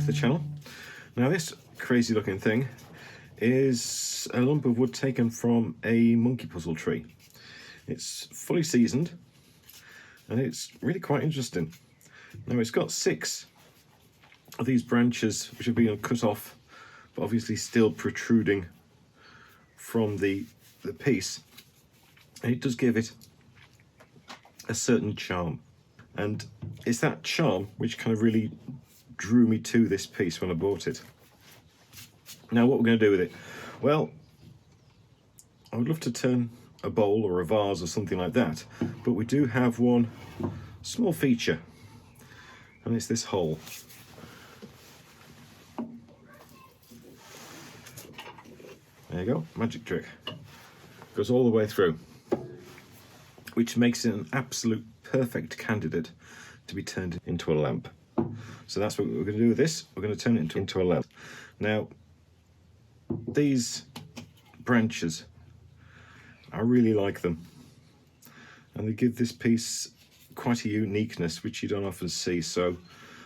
to the channel. Now this crazy looking thing is a lump of wood taken from a monkey puzzle tree. It's fully seasoned and it's really quite interesting. Now it's got 6 of these branches which have been cut off, but obviously still protruding from the piece, and it does give it a certain charm, and it's that charm which kind of really drew me to this piece when I bought it. Now what we're going to do with it, well, I would love to turn a bowl or a vase or something like that, but we do have one small feature, and it's this hole. There you go, magic trick. Goes all the way through, which makes it an absolute perfect candidate to be turned into a lamp. So that's what we're going to do with this. We're going to turn it into a lamp. Now, these branches, I really like them, and they give this piece quite a uniqueness which you don't often see. So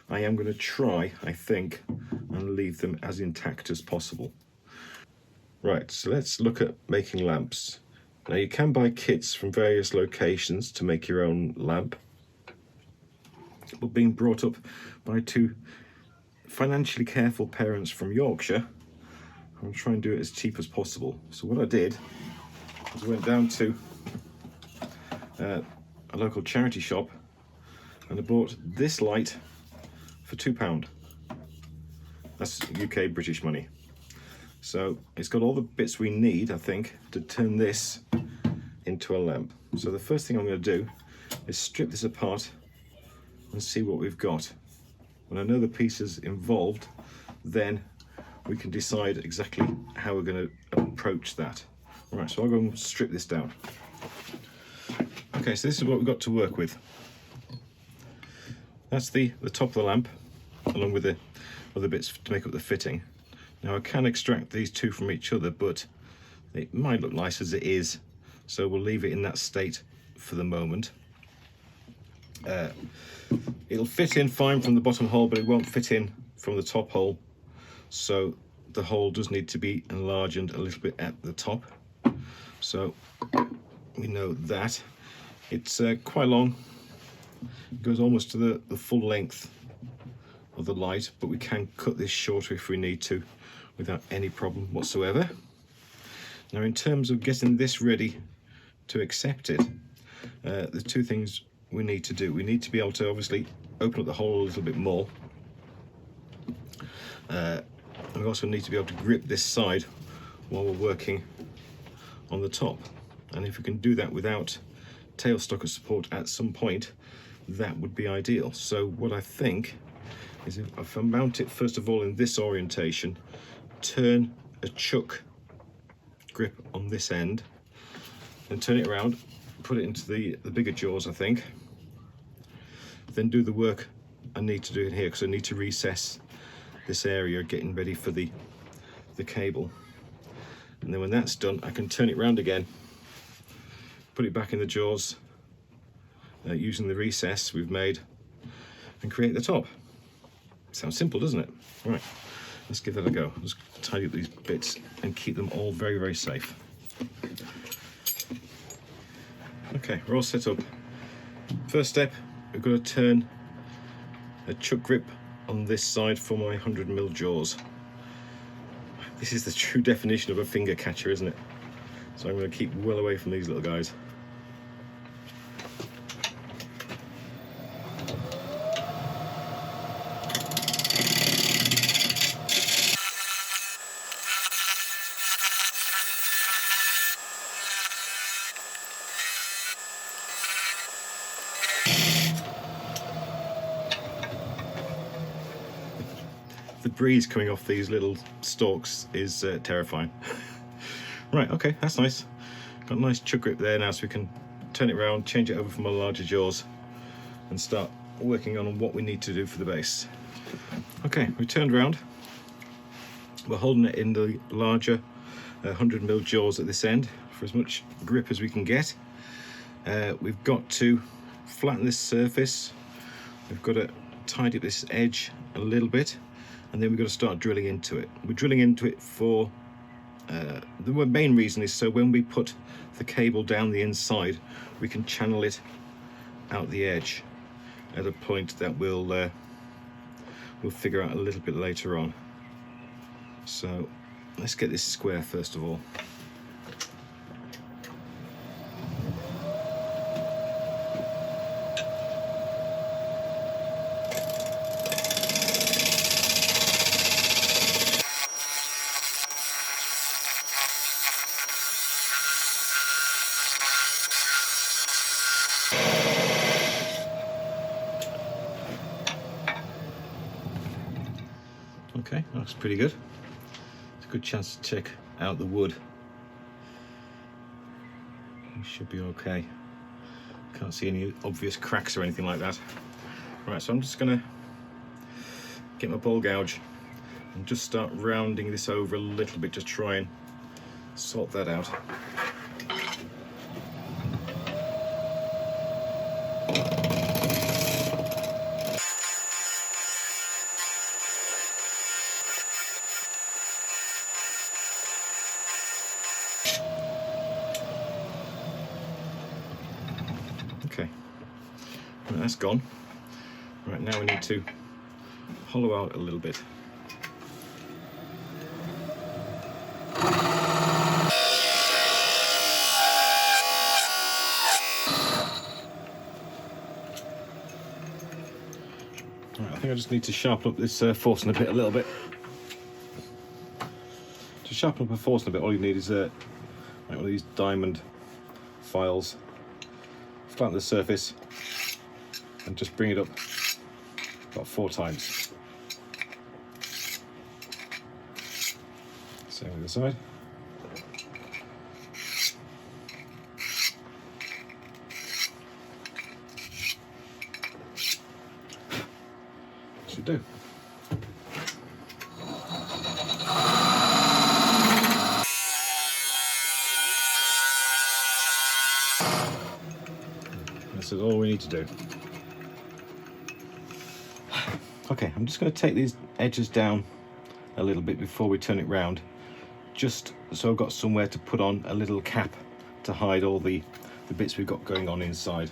I am going to try, I think, and leave them as intact as possible. Right, so let's look at making lamps. Now you can buy kits from various locations to make your own lamp, but being brought up by 2 financially careful parents from Yorkshire, I'm trying to do it as cheap as possible. So what I did was I went down to a local charity shop and I bought this light for £2. That's UK British money. So it's got all the bits we need, I think, to turn this into a lamp. So the first thing I'm going to do is strip this apart and see what we've got. When I know the pieces involved, then we can decide exactly how we're going to approach that. All right, so I'll go and strip this down. Okay, so this is what we've got to work with. That's the top of the lamp, along with the other bits to make up the fitting. Now I can extract these 2 from each other, but it might look nice as it is, so we'll leave it in that state for the moment. It'll fit in fine from the bottom hole, but it won't fit in from the top hole, so the hole does need to be enlarged a little bit at the top. So we know that. It's quite long, it goes almost to the full length of the light, but we can cut this shorter if we need to without any problem whatsoever. Now in terms of getting this ready to accept it, there's 2 things we need to do. We need to be able to obviously open up the hole a little bit more, and we also need to be able to grip this side while we're working on the top, and if we can do that without tailstock support at some point, that would be ideal. So what I think is, if I mount it first of all in this orientation, turn a chuck grip on this end, then turn it around, put it into the bigger jaws, I think, then do the work I need to do in here, because I need to recess this area getting ready for the cable, and then when that's done I can turn it round again, put it back in the jaws using the recess we've made, and create the top. Sounds simple, doesn't it? All right, let's give that a go. Let's tidy up these bits and keep them all very, very safe. Okay, we're all set up. First step, we've got to turn a chuck grip on this side for my 100mm jaws. This is the true definition of a finger catcher, isn't it? So I'm going to keep well away from these little guys. The breeze coming off these little stalks is terrifying. Right, okay, that's nice. Got a nice chuck grip there now, so we can turn it around, change it over from our larger jaws, and start working on what we need to do for the base. Okay, we turned around. We're holding it in the larger 100mm jaws at this end for as much grip as we can get. We've got to flatten this surface. We've got to tidy up this edge a little bit, and then we've got to start drilling into it. We're drilling into it for the main reason is so when we put the cable down the inside, we can channel it out the edge at a point that we'll figure out a little bit later on. So let's get this square first of all. Okay, that's pretty good. It's a good chance to check out the wood. It should be okay. Can't see any obvious cracks or anything like that. Right, so I'm just gonna get my ball gouge and just start rounding this over a little bit, just try and sort that out. Okay, right, that's gone. Right, now we need to hollow out a little bit. Right, I think I just need to sharpen up this forcing a little bit. To sharpen up a forcing a bit, all you need is like one of these diamond files. Flatten the surface and just bring it up about 4 times. Same with the side. Should do. This is all we need to do. Okay, I'm just going to take these edges down a little bit before we turn it round, just so I've got somewhere to put on a little cap to hide all the bits we've got going on inside.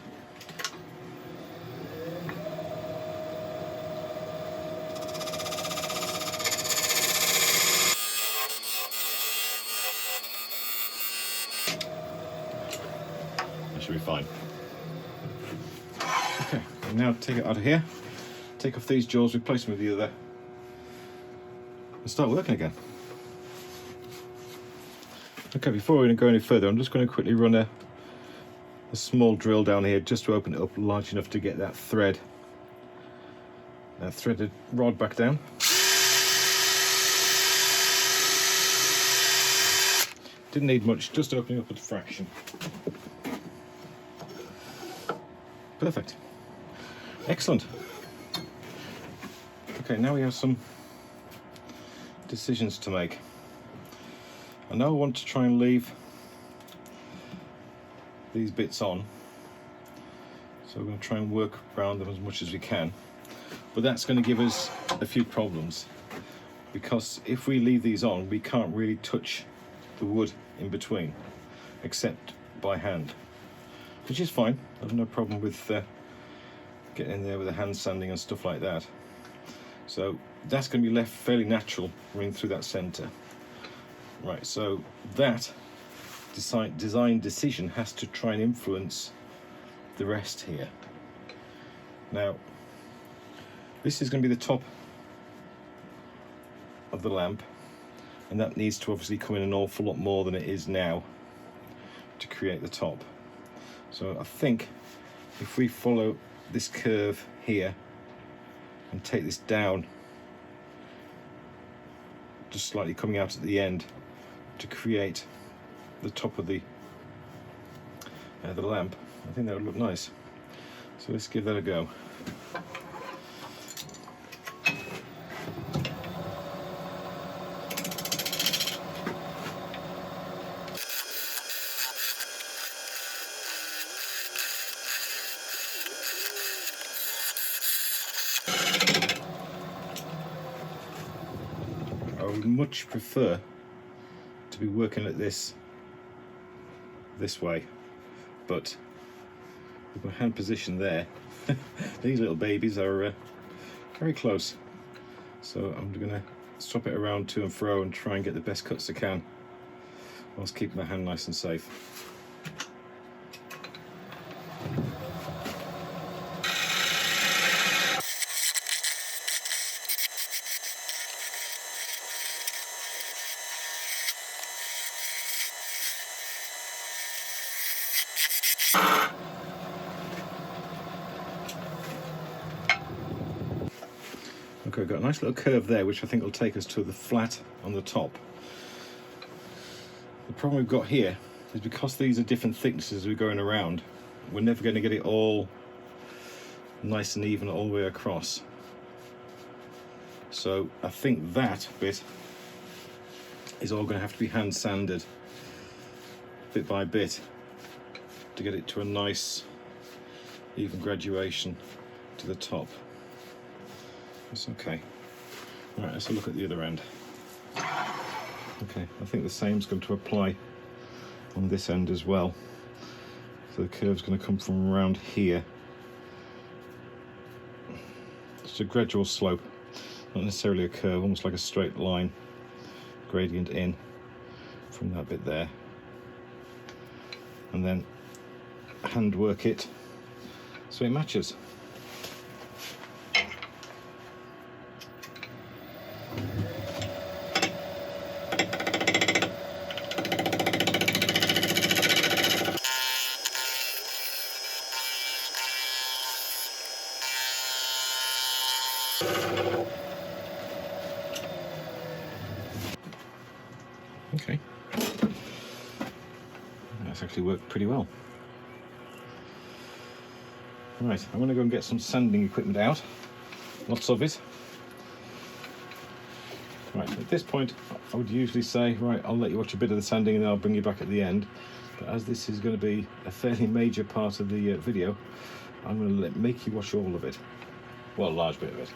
That should be fine. Okay, and now take it out of here, take off these jaws, replace them with the other, and start working again. Okay, before we go any further, I'm just going to quickly run a small drill down here just to open it up large enough to get that threaded rod back down. Didn't need much, just opening up a fraction. Perfect. Excellent. Okay, now we have some decisions to make. I now want to try and leave these bits on, so we're going to try and work around them as much as we can, but that's going to give us a few problems, because if we leave these on, we can't really touch the wood in between except by hand, which is fine. I have no problem with getting in there with the hand sanding and stuff like that. So that's going to be left fairly natural running through that center. Right, so that design decision has to try and influence the rest here. Now, this is going to be the top of the lamp, and that needs to obviously come in an awful lot more than it is now to create the top. So I think if we follow this curve here and take this down, just slightly coming out at the end to create the top of the lamp, I think that would look nice. So let's give that a go. much prefer to be working at this way, but with my hand position there, these little babies are very close. So I'm going to swap it around to and fro and try and get the best cuts I can, whilst keeping my hand nice and safe. Okay, we've got a nice little curve there, which I think will take us to the flat on the top. The problem we've got here is because these are different thicknesses we're going around, we're never going to get it all nice and even all the way across. So I think that bit is all going to have to be hand sanded bit by bit to get it to a nice even graduation to the top. That's okay. Right, let's have a look at the other end. Okay, I think the same's going to apply on this end as well. So the curve's going to come from around here. It's a gradual slope, not necessarily a curve, almost like a straight line gradient in from that bit there. And then hand work it so it matches. Okay, that's actually worked pretty well. Right, I'm going to go and get some sanding equipment out, lots of it. Right, at this point I would usually say, right, I'll let you watch a bit of the sanding and then I'll bring you back at the end. But as this is going to be a fairly major part of the video, I'm going to make you watch all of it. Well, a large bit of it.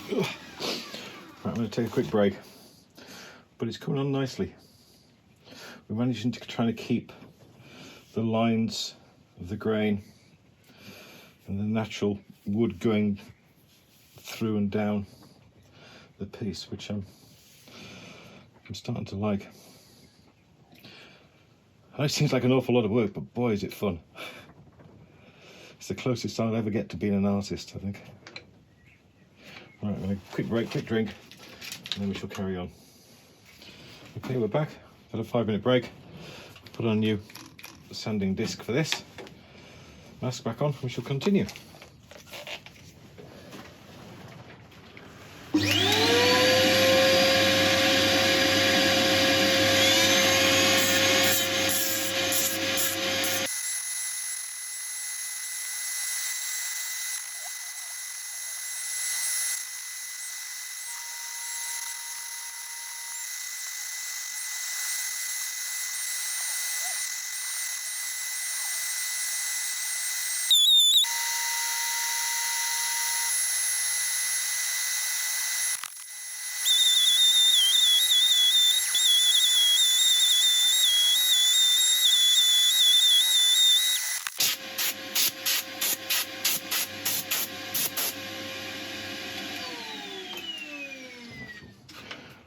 Right, I'm going to take a quick break, but it's coming on nicely. We're managing to try to keep the lines of the grain and the natural wood going through and down the piece, which I'm starting to like. I know it seems like an awful lot of work, but boy is it fun. It's the closest I'll ever get to being an artist, I think. Right, I'm going to quick break, quick drink, and then we shall carry on. Okay, we're back. Had a 5-minute break. Put on a new sanding disc for this. Mask back on, we shall continue.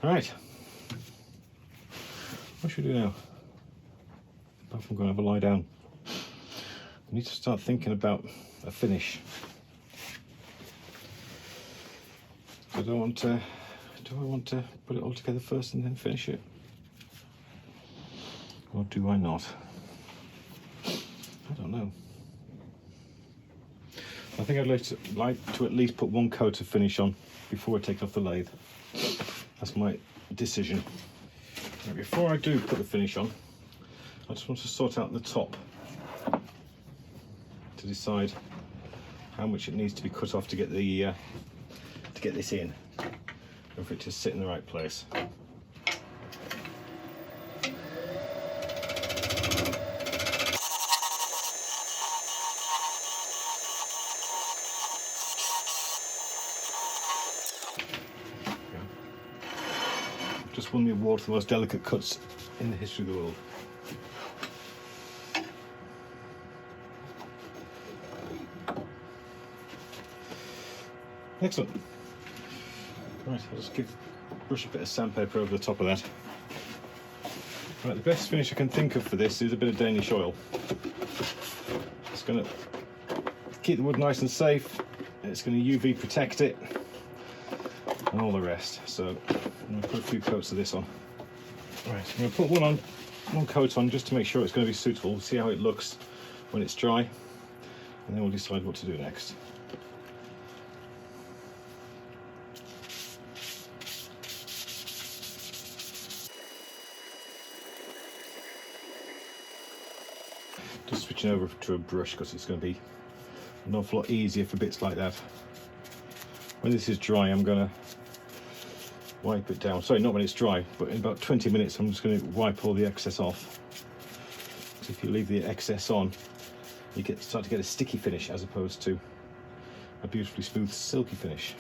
Right. What should we do now? Apart from going to have a lie down. I need to start thinking about a finish. I don't want to. Do I want to put it all together first and then finish it? Or do I not? I don't know. I think I'd like to at least put one coat of finish on before I take off the lathe. That's my decision. Now, before I do put the finish on, I just want to sort out the top to decide how much it needs to be cut off to get the to get this in, and for it to sit in the right place. Just won the award for the most delicate cuts in the history of the world. Excellent. Right, I'll just brush a bit of sandpaper over the top of that. Right, the best finish I can think of for this is a bit of Danish oil. It's going to keep the wood nice and safe, and it's going to UV protect it, and all the rest. So I'm going to put a few coats of this on. Right, I'm going to put one coat on just to make sure it's going to be suitable. See how it looks when it's dry, and then we'll decide what to do next. Just switching over to a brush because it's going to be an awful lot easier for bits like that. When this is dry, I'm going to wipe it down. Sorry, not when it's dry, but in about 20 minutes I'm just going to wipe all the excess off. Because if you leave the excess on, you start to get a sticky finish as opposed to a beautifully smooth, silky finish.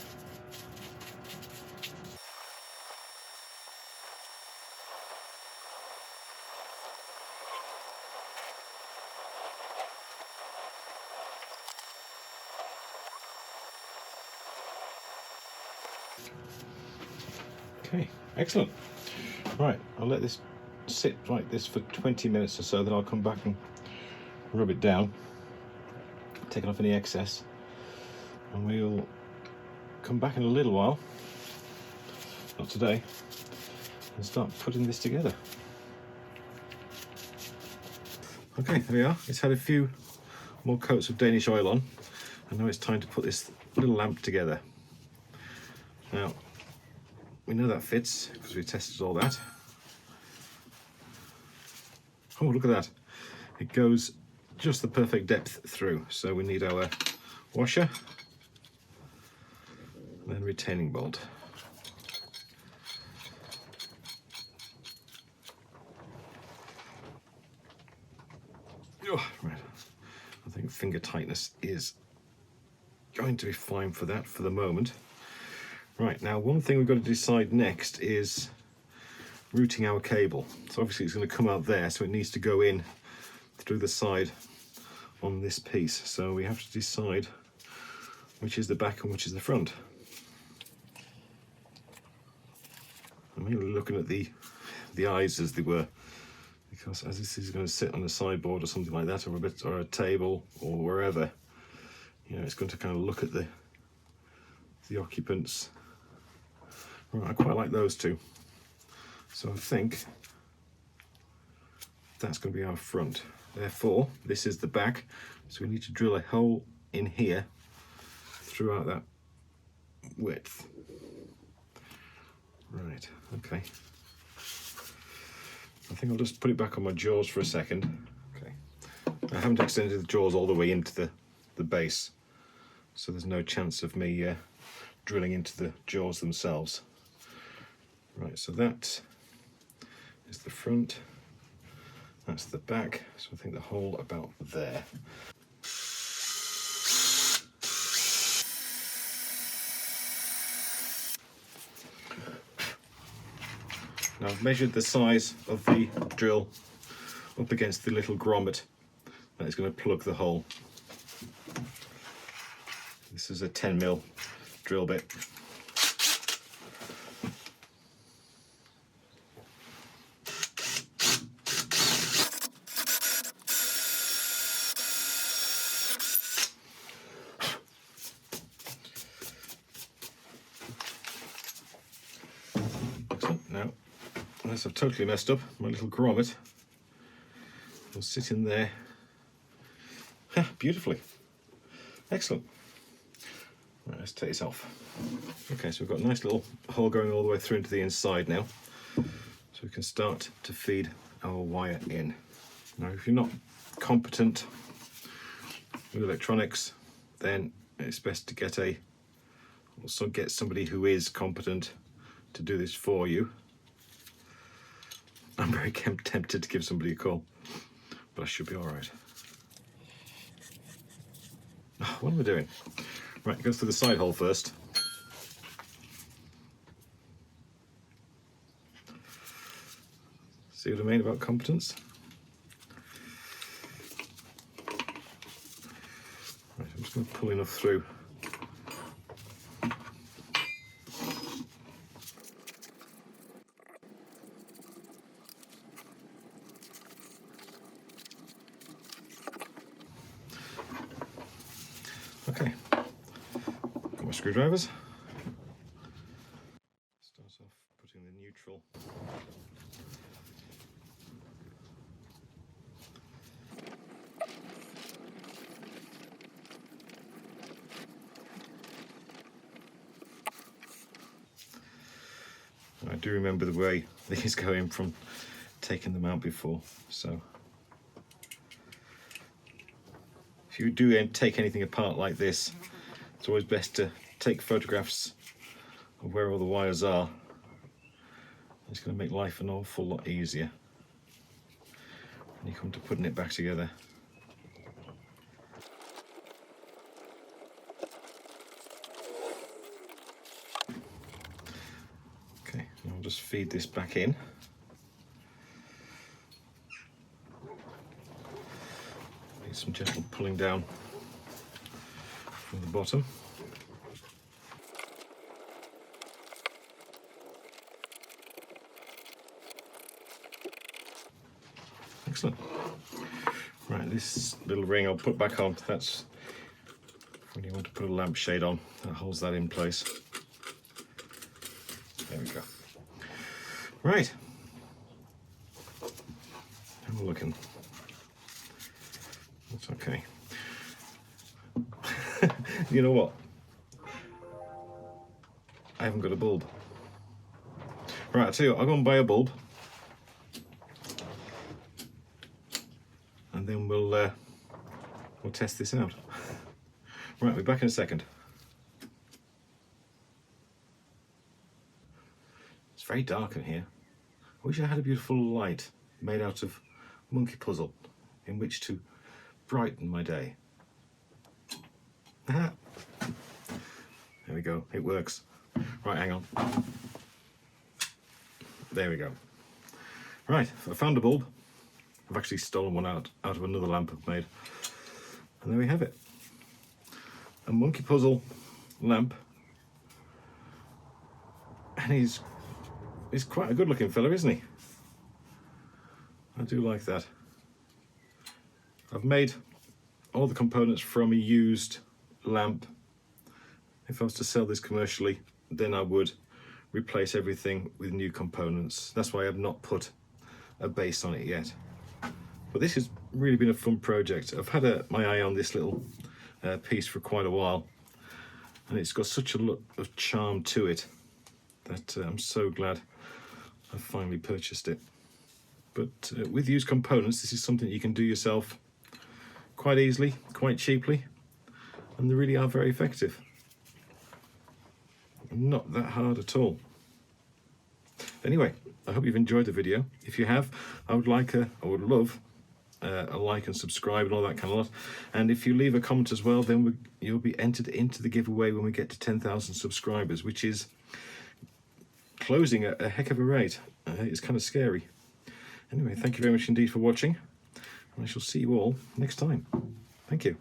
Okay, excellent. Right, I'll let this sit like this for 20 minutes or so, then I'll come back and rub it down, taking off any excess, and we'll come back in a little while, not today, and start putting this together. Okay, there we are. It's had a few more coats of Danish oil on, and now it's time to put this little lamp together. Now, we know that fits because we tested all that. Oh, look at that. It goes just the perfect depth through. So we need our washer, and then retaining bolt. Oh, right. I think finger tightness is going to be fine for that for the moment. Right, now one thing we've got to decide next is routing our cable. So obviously it's going to come out there, so it needs to go in through the side on this piece. So we have to decide which is the back and which is the front. I'm really looking at the eyes as they were, because as this is going to sit on a sideboard or something like that, or a table or wherever, you know, it's going to kind of look at the occupants. Right, I quite like those two. So I think that's going to be our front. Therefore, this is the back. So we need to drill a hole in here throughout that width. Right, okay. I think I'll just put it back on my jaws for a second. Okay. I haven't extended the jaws all the way into the base, so there's no chance of me drilling into the jaws themselves. Right, so that is the front, that's the back, so I think the hole about there. Now I've measured the size of the drill up against the little grommet that is going to plug the hole. This is a 10mm drill bit. Unless I've totally messed up, my little grommet will sit in there beautifully. Excellent. Right, let's take this off. Okay, so we've got a nice little hole going all the way through into the inside now. So we can start to feed our wire in. Now, if you're not competent with electronics, then it's best to get somebody who is competent to do this for you. I'm very tempted to give somebody a call, but I should be all right. What am I doing? Right, it goes through the side hole first. See what I mean about competence? Right, I'm just going to pull enough through. Okay, got my screwdrivers. Start off putting the neutral. I do remember the way these go in from taking them out before, so if you do take anything apart like this, it's always best to take photographs of where all the wires are. It's going to make life an awful lot easier when you come to putting it back together. Okay, I'll just feed this back in. Need some gentle pulling down from the bottom. Excellent. Right, this little ring I'll put back on. That's when you want to put a lampshade on. That holds that in place. There we go. Right. How we're looking. That's okay. You know what? I haven't got a bulb. Right, I'll tell you what, I'll go and buy a bulb. And then we'll test this out. Right, we'll be back in a second. It's very dark in here. I wish I had a beautiful light made out of monkey puzzle in which to brighten my day. There we go, it works. Right, hang on. There we go. Right, I found a bulb. I've actually stolen one out of another lamp I've made. And there we have it. A monkey puzzle lamp. And he's quite a good looking fella, isn't he? I do like that. I've made all the components from a used lamp. If I was to sell this commercially, then I would replace everything with new components. That's why I've not put a base on it yet. But this has really been a fun project. I've had my eye on this little piece for quite a while, and it's got such a lot of charm to it that I'm so glad I finally purchased it. But with used components, this is something you can do yourself quite easily, quite cheaply, and they really are very effective. Not that hard at all. Anyway, I hope you've enjoyed the video. If you have, I would love a like and subscribe and all that kind of lot. And if you leave a comment as well, then you'll be entered into the giveaway when we get to 10,000 subscribers, which is closing at a heck of a rate. It's kind of scary. Anyway, thank you very much indeed for watching, and I shall see you all next time. Thank you.